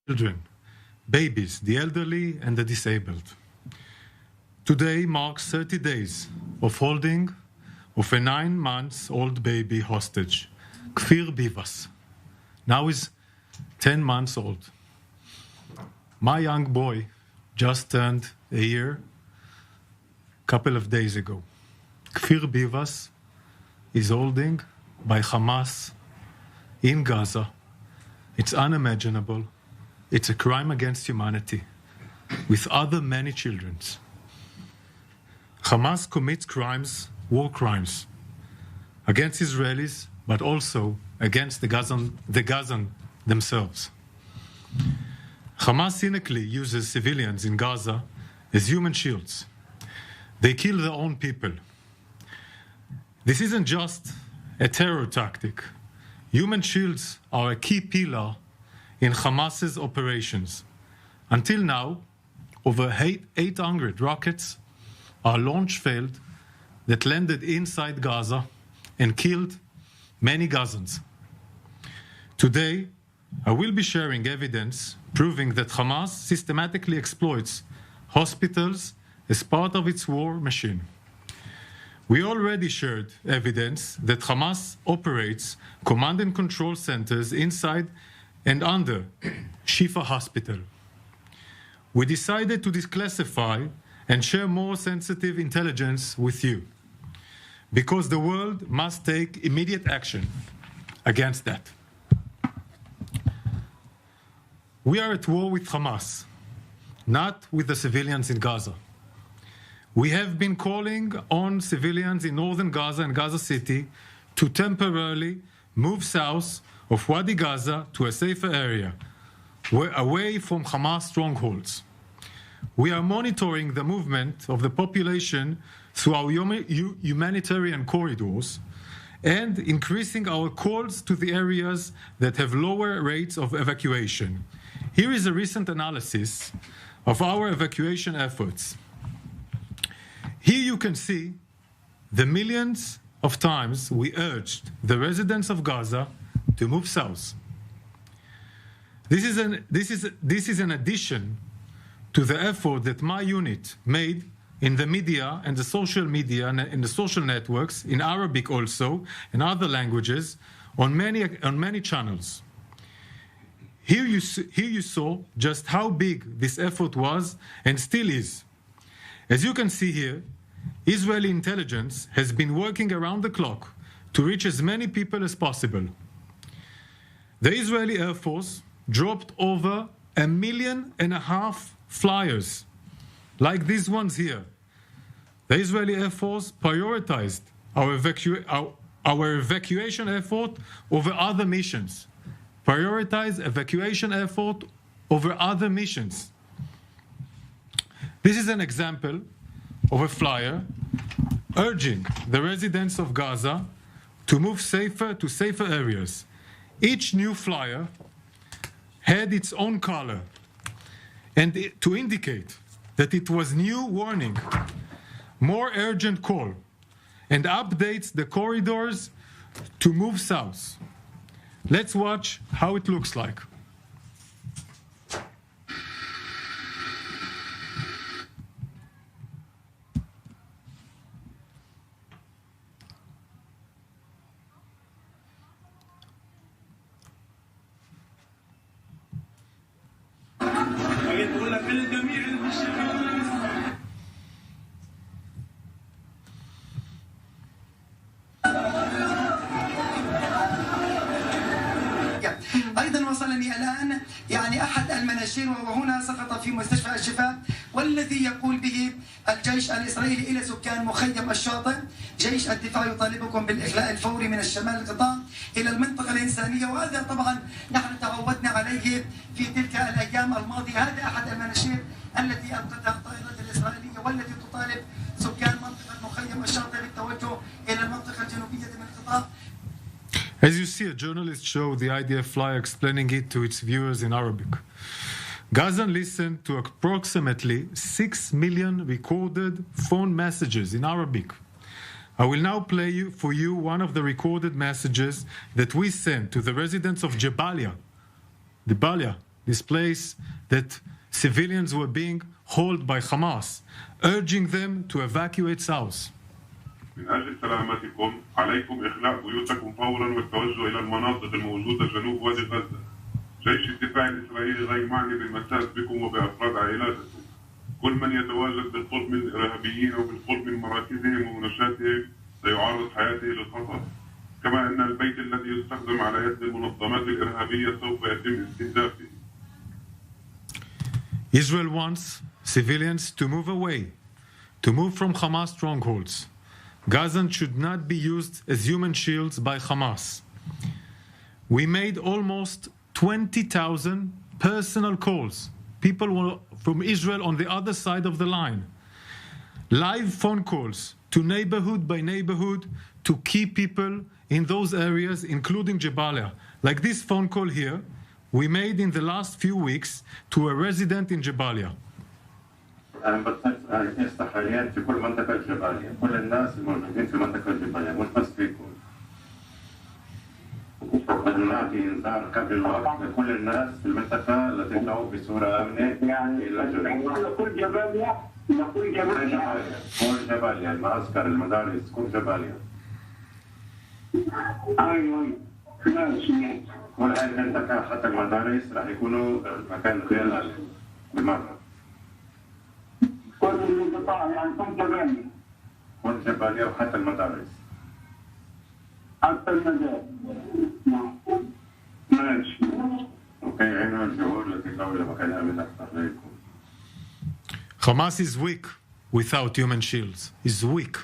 children, babies, the elderly, and the disabled. Today marks 30 days of holding of a 9-month-old baby hostage, Kfir Bivas. Now he's 10 months old. My young boy just turned a year a couple of days ago. Kfir Bivas is holding by Hamas in Gaza. It's unimaginable. It's a crime against humanity with other many children. Hamas commits crimes, war crimes, against Israelis, but also against the Gazan themselves. Hamas cynically uses civilians in Gaza as human shields. They kill their own people. This isn't just a terror tactic. Human shields are a key pillar in Hamas's operations. Until now, over 800 rockets are launch failed that landed inside Gaza and killed many Gazans. Today, I will be sharing evidence proving that Hamas systematically exploits hospitals as part of its war machine. We already shared evidence that Hamas operates command and control centers inside and under Shifa Hospital. We decided to declassify and share more sensitive intelligence with you, because the world must take immediate action against that. We are at war with Hamas, not with the civilians in Gaza. We have been calling on civilians in northern Gaza and Gaza City to temporarily move south of Wadi Gaza to a safer area, away from Hamas strongholds. We are monitoring the movement of the population through our humanitarian corridors and increasing our calls to the areas that have lower rates of evacuation. Here is a recent analysis of our evacuation efforts. Here you can see the millions of times we urged the residents of Gaza to move south. This is an addition to the effort that my unit made in the media and the social media and in the social networks, in Arabic also, and other languages, on many channels. Here you saw just how big this effort was and still is. As you can see here, Israeli intelligence has been working around the clock to reach as many people as possible. The Israeli Air Force dropped over 1.5 million flyers, like these ones here. The Israeli Air Force prioritized our evacuation effort over other missions. Prioritize evacuation effort over other missions. This is an example of a flyer urging the residents of Gaza to move to safer areas. Each new flyer had its own color and to indicate that it was new warning, more urgent call, and updates the corridors to move south. Let's watch how it looks like. أيضا وصلني الآن أحد المناشير وهو هنا سقط في مستشفى الشفاء، والذي يقول به الجيش الإسرائيلي إلى سكان مخيم الشاطئ: جيش الدفاع يطالبكم بالإخلاء الفوري من الشمال القطاع إلى المنطقة الإنسانية. وهذا طبعا نحن تعودنا عليه في تلك الأيام الماضية. هذا أحد المناشير التي ألقتها الطائرات الإسرائيلية والتي تطالب سكان منطقة مخيم الشاطئ بالتوجه إلى المنطقة الجنوبية من القطاع. As you see, a journalist showed the IDF flyer explaining it to its viewers in Arabic. Gazan listened to approximately 6 million recorded phone messages in Arabic. I will now play for you one of the recorded messages that we sent to the residents of Jabalia, this place that civilians were being held by Hamas, urging them to evacuate south. من أجل سلامتكم عليكم إخلاء بيوتكم فورا والتوجه إلى المناطق الموجودة جنوب وادي غزة. جيش الدفاع الإسرائيلي غير معني بالمساس بكم وبأفراد عائلاتكم. كل من يتواجد بالقرب من الإرهابيين أو بالقرب من مراكزهم ومنشاتهم سيعرض حياته للخطر. كما أن البيت الذي يستخدم على يد المنظمات الإرهابية سوف يتم استهدافه. Israel wants civilians to move away, to move from Hamas strongholds. Gazans should not be used as human shields by Hamas. We made almost 20,000 personal calls. People were from Israel on the other side of the line. Live phone calls to neighborhood by neighborhood to keep people in those areas, including Jabalia. Like this phone call here, we made in the last few weeks to a resident in Jabalia. أنا بتصل حاليا في كل منطقة جبالية، كل الناس الموجودين في منطقة جبالية مش بس فيكم. نعطي إنذار قبل الوقت لكل الناس في المنطقة لتطلعوا بصورة آمنة إلى جباليا. كل جباليا، كل جباليا، المعسكر، المدارس، كل جباليا. أيوة، ماشي. كل هاي المنطقة حتى المدارس راح يكونوا مكان غير آمن بالمرة. كل القطاع يعني كل جباليا. كل جباليا وحتى المدارس. حتى المدارس. ماشي. اوكي عينوا الجهود لتطلعوا إلى مكان آمن أكثر لكم. Hamas is weak without human shields. Is weak.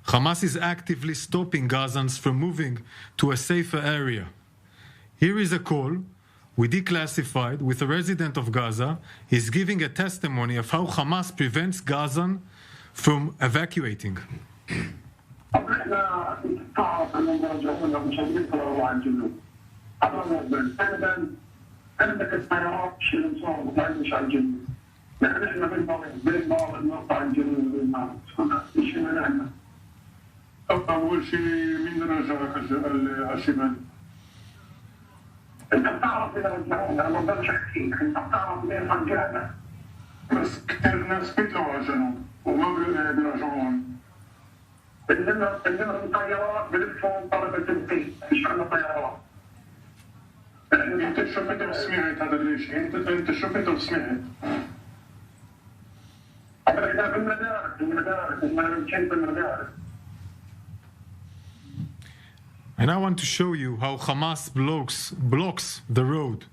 Hamas is actively stopping Gazans from moving to a safer area. Here is a call we declassified with a resident of Gaza. He's giving a testimony of how Hamas prevents Gazan from evacuating. أول شيء مين رجعك على الشمال؟ انت بتعرف اذا رجعونا، انا ما بقدرش احكيك، انت بتعرف ليه رجعنا. بس كثير ناس بيطلعوا على الجنوب وما بيرجعون. عندنا طيارات بلفوا طلبة البيت، مش عندنا طيارات. انت شفت وسمعت هذا الشيء، انت شفت وسمعت. احنا في المدارس، كنت بالمدارس. And I want to show you how Hamas blocks the road.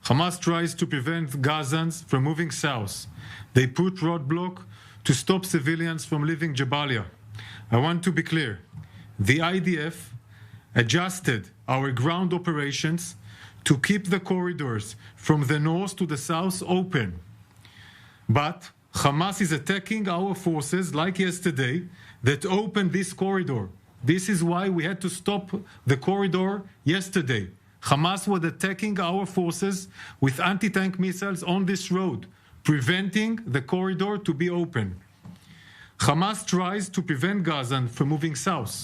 Hamas tries to prevent Gazans from moving south. They put roadblock to stop civilians from leaving Jabalia. I want to be clear. The IDF adjusted our ground operations to keep the corridors from the north to the south open. But Hamas is attacking our forces like yesterday that opened this corridor. This is why we had to stop the corridor yesterday. Hamas was attacking our forces with anti-tank missiles on this road, preventing the corridor to be open. Hamas tries to prevent Gaza from moving south.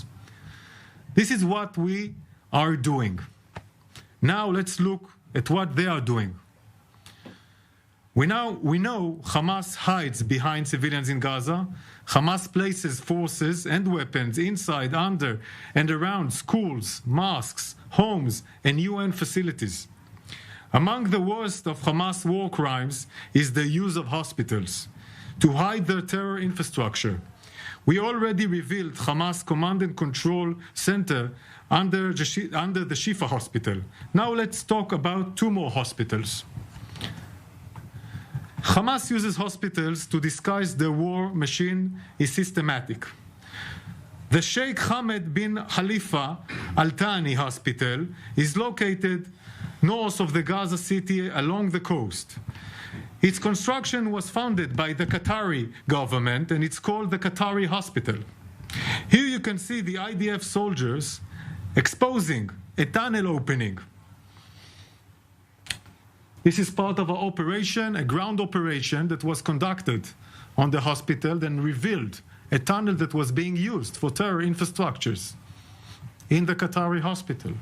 This is what we are doing. Now let's look at what they are doing. We know Hamas hides behind civilians in Gaza. Hamas places forces and weapons inside, under, and around schools, mosques, homes, and UN facilities. Among the worst of Hamas war crimes is the use of hospitals to hide their terror infrastructure. We already revealed Hamas Command and Control Center under the Shifa Hospital. Now let's talk about two more hospitals. Hamas uses hospitals to disguise their war machine is systematic. The Sheikh Hamad bin Khalifa Al Thani Hospital is located north of the Gaza city along the coast. Its construction was funded by the Qatari government and it's called the Qatari Hospital. Here you can see the IDF soldiers exposing a tunnel opening. This is part of an operation, a ground operation that was conducted on the hospital and revealed a tunnel that was being used for terror infrastructures in the Qatari hospital.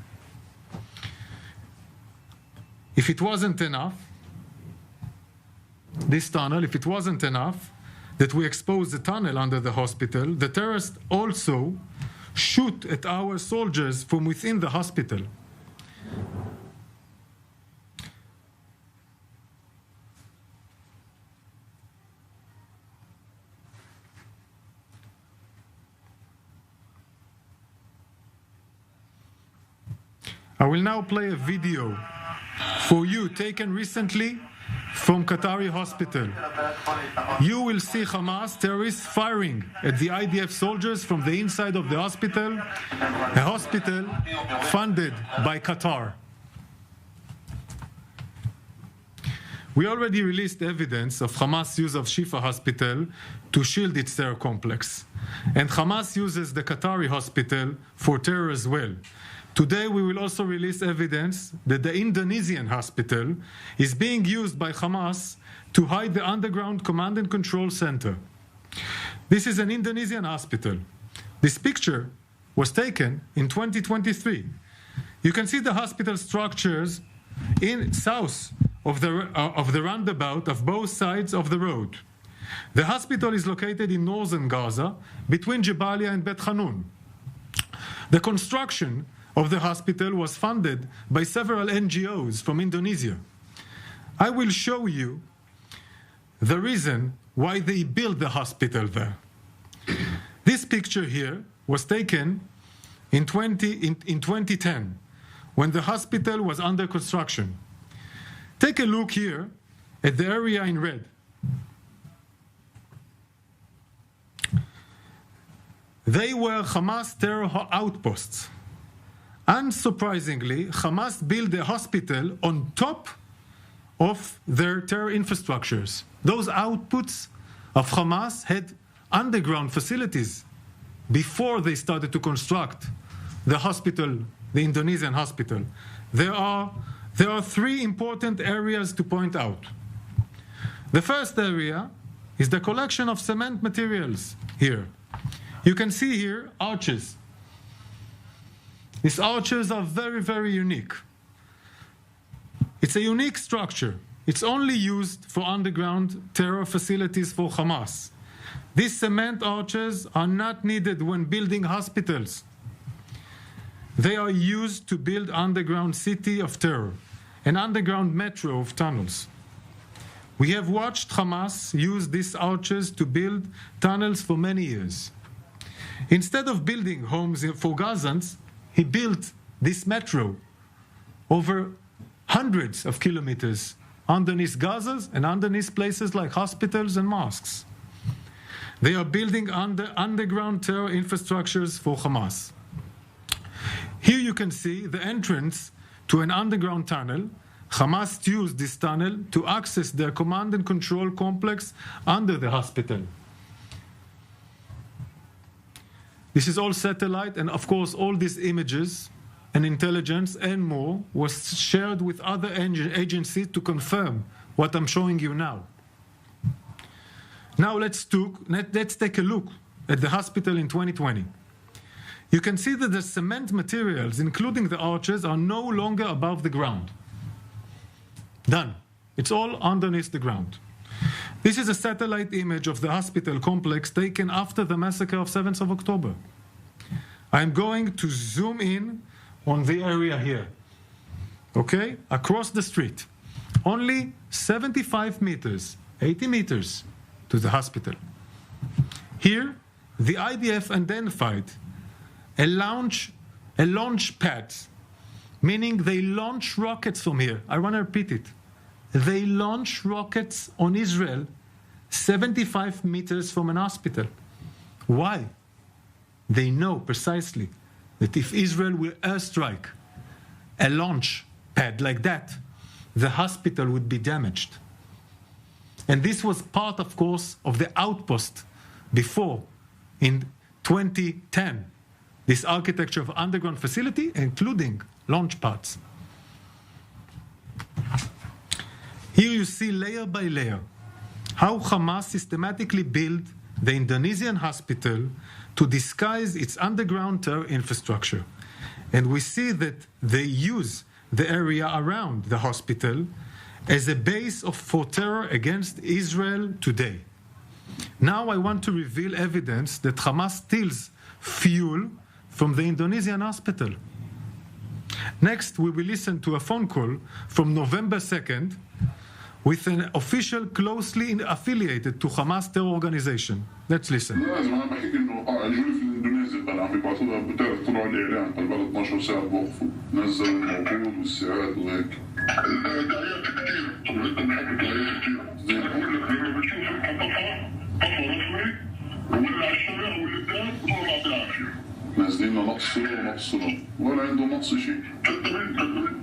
if it wasn't enough, this tunnel, if it wasn't enough, that we expose the tunnel under the hospital, the terrorists also shoot at our soldiers from within the hospital. I will now play a video for you taken recently from Qatari hospital. You will see Hamas terrorists firing at the IDF soldiers from the inside of the hospital, a hospital funded by Qatar. We already released evidence of Hamas' use of Shifa hospital to shield its terror complex. And Hamas uses the Qatari hospital for terror as well. Today we will also release evidence that the Indonesian hospital is being used by Hamas to hide the underground command and control center. This is an Indonesian hospital. This picture was taken in 2023. You can see the hospital structures in south of the roundabout of both sides of the road. The hospital is located in northern Gaza between Jabalia and Bet Hanun. The construction of the hospital was funded by several NGOs from Indonesia. I will show you the reason why they built the hospital there. This picture here was taken in 2010 when the hospital was under construction. Take a look here at the area in red. They were Hamas terror outposts. Unsurprisingly, Hamas built a hospital on top of their terror infrastructures. Those outputs of Hamas had underground facilities before they started to construct the hospital, the Indonesian hospital. There are three important areas to point out. The first area is the collection of cement materials here. You can see here arches. These arches are very, very unique. It's a unique structure. It's only used for underground terror facilities for Hamas. These cement arches are not needed when building hospitals. They are used to build underground city of terror, an underground metro of tunnels. We have watched Hamas use these arches to build tunnels for many years. Instead of building homes for Gazans, he built this metro over hundreds of kilometers underneath Gaza and underneath places like hospitals and mosques. They are building underground terror infrastructures for Hamas. Here you can see the entrance to an underground tunnel. Hamas used this tunnel to access their command and control complex under the hospital. This is all satellite, and of course all these images and intelligence and more was shared with other agencies to confirm what I'm showing you now. Now let's take a look at the hospital in 2020. You can see that the cement materials, including the arches, are no longer above the ground. Done. It's all underneath the ground. This is a satellite image of the hospital complex taken after the massacre of 7th of October. I'm going to zoom in on the area here, okay? Across the street. Only 75 meters, 80 meters to the hospital. Here, the IDF identified a launch pad, meaning they launch rockets from here. I want to repeat it. They launch rockets on Israel 75 meters from an hospital. Why? They know precisely that if Israel will airstrike a launch pad like that, the hospital would be damaged. And this was part, of course, of the outpost before, in 2010, this architecture of underground facility, including launch pads. Here you see layer by layer how Hamas systematically built the Indonesian hospital to disguise its underground terror infrastructure. And we see that they use the area around the hospital as a base for terror against Israel today. Now I want to reveal evidence that Hamas steals fuel from the Indonesian hospital. Next, we will listen to a phone call from November 2nd with an official closely affiliated to Hamas terror organization. Let's listen. طلع بيبعثوها بتعرف طلعوا الاعلان قبل 12 ساعه بوقفوا نزلوا الموجود والساعات وهيك دعايات كثير طلعت بحب دعايات كثير زين بقول لك لما بتشوف الحقيقه طفى رسمي ولا على الشارع والبلاد طلع بالعافيه نازلين نقص صوره ونقص صوره ولا عنده نقص شيء كذابين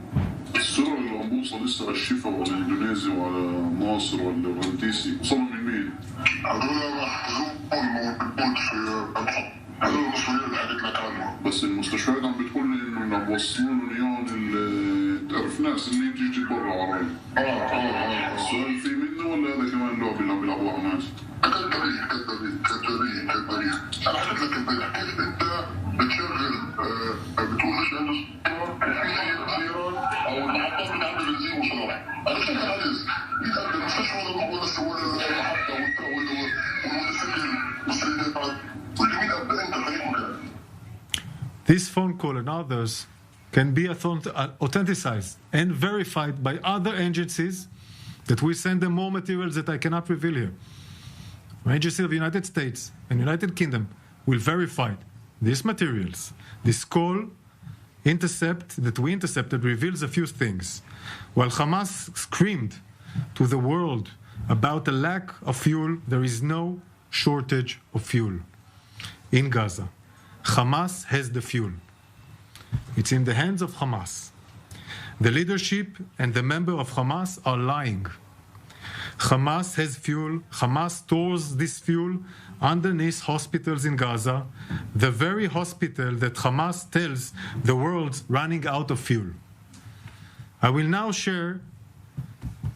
الصوره اللي عم بوصل لسه على الشفا وعلى الاندونيسي وعلى ناصر ولا رنتيسي وصلوا من مين؟ هذول راح يزوروا في هذول المسؤولين اللي حكيت لك عنهم بس المستشفيات عم بتقول لي انه عم بوصلوا لهم اياهم تعرف ناس اللي بتيجي تبرع وراي السؤال في منه ولا هذا كمان لعبه اللي عم بيلعبوها ناس؟ كذابين انا حكيت لك امبارح كيف انت بتشغل بتقول ليش عنده سيارات او المحطات بتعمل بنزين وصلاح انا شايف عايز يسال المستشفى ولا المحطه والمتسجل والسيدات This phone call and others can be authenticized and verified by other agencies that we send them more materials that I cannot reveal here. The agency of the United States and United Kingdom will verify these materials. This call that we intercepted reveals a few things. While Hamas screamed to the world about a lack of fuel, there is no shortage of fuel in Gaza. Hamas has the fuel. It's in the hands of Hamas. The leadership and the member of Hamas are lying. Hamas has fuel. Hamas stores this fuel underneath hospitals in Gaza, the very hospital that Hamas tells the world's running out of fuel. I will now share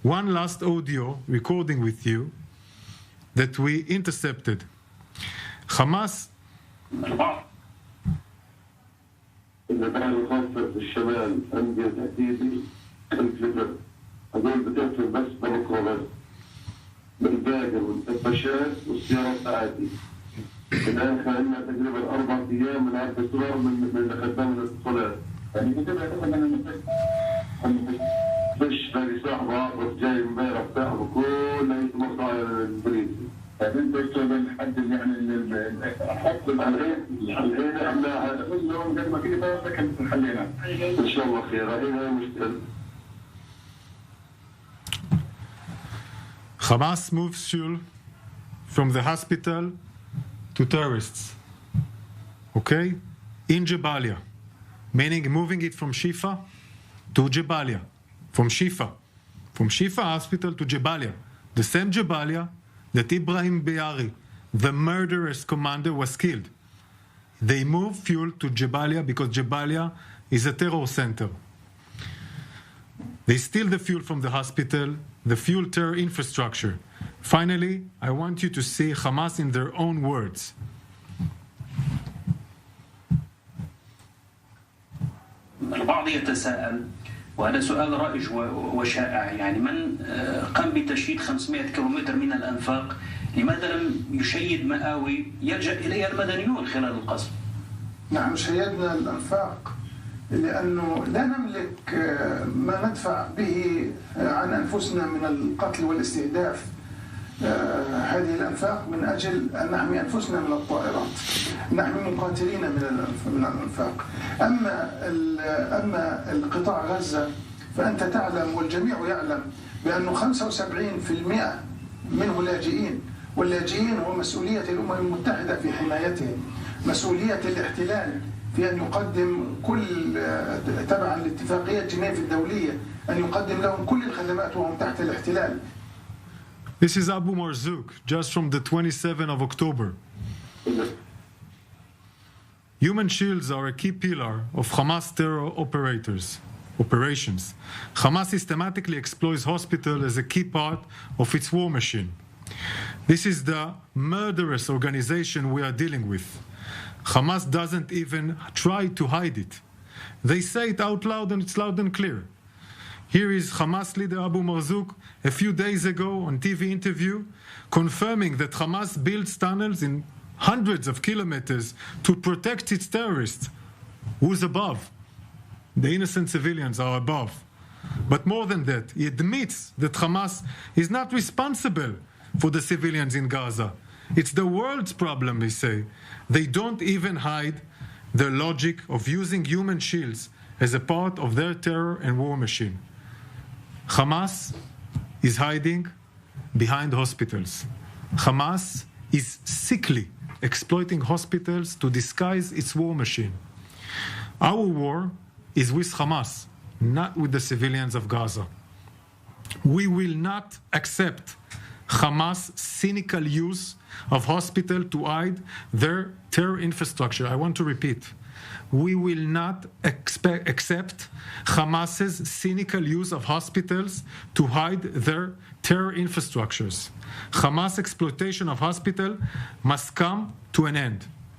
one last audio recording with you that we intercepted. Hamas الذبائح الخاصة بالشمال عندي تحديدي 1000 لتر هذول بتقفل بس ببكرة بس بالباقي والدباشات والسيارات تاعتي الآن خلينا تقريبا 4 أيام من عرض السرعة من خدام الاتصالات يعني بتبقى مثلا فش باقي صاحبه عاطف جاي امبارح صاحبه كله يتمصع البريد يعني انت تشتغل لحد يعني حط الحين احنا كلهم قد ما في لكن خلينا ان شاء الله خير هي مشكله. Hamas moves fuel from the hospital to terrorists. Okay? In Jabalia. Meaning moving it from Shifa to Jabalia. From Shifa hospital to Jabalia. The same Jabalia that Ibrahim Biari, the murderous commander, was killed. They move fuel to Jabalia because Jabalia is a terror center. They steal the fuel from the hospital, the fuel terror infrastructure. Finally, I want you to see Hamas in their own words. البعض يتساءل وهذا سؤال رائج وشائع يعني من قام بتشييد 500 كيلومتر من الأنفاق لماذا لم يشيد مآوي يلجأ إليها المدنيون خلال القصف؟ نحن شيدنا الأنفاق لأنه لا نملك ما ندفع به عن أنفسنا من القتل والاستهداف. هذه الأنفاق من أجل أن نحمي أنفسنا من الطائرات، نحمي مقاتلين من الأنفاق. أما القطاع غزة فأنت تعلم والجميع يعلم بأنه 75% منه لاجئين، واللاجئين هو مسؤولية الأمم المتحدة في حمايتهم، مسؤولية الاحتلال في أن يقدم كل تبعا لاتفاقية جنيف الدولية أن يقدم لهم كل الخدمات وهم تحت الاحتلال. This is Abu Marzouk, just from the 27th of October. Human shields are a key pillar of Hamas terror operations. Hamas systematically exploits hospitals as a key part of its war machine. This is the murderous organization we are dealing with. Hamas doesn't even try to hide it. They say it out loud, and it's loud and clear. Here is Hamas leader Abu Marzouk a few days ago on TV interview confirming that Hamas builds tunnels in hundreds of kilometers to protect its terrorists. Who's above? The innocent civilians are above. But more than that, he admits that Hamas is not responsible for the civilians in Gaza. It's the world's problem, they say. They don't even hide their logic of using human shields as a part of their terror and war machine. Hamas is hiding behind hospitals. Hamas is sickly exploiting hospitals to disguise its war machine. Our war is with Hamas, not with the civilians of Gaza. We will not accept Hamas' cynical use of hospital to hide their terror infrastructure. I want to repeat. We will not accept Hamas's cynical use of hospitals to hide their terror infrastructures. Hamas' exploitation of hospital must come to an end.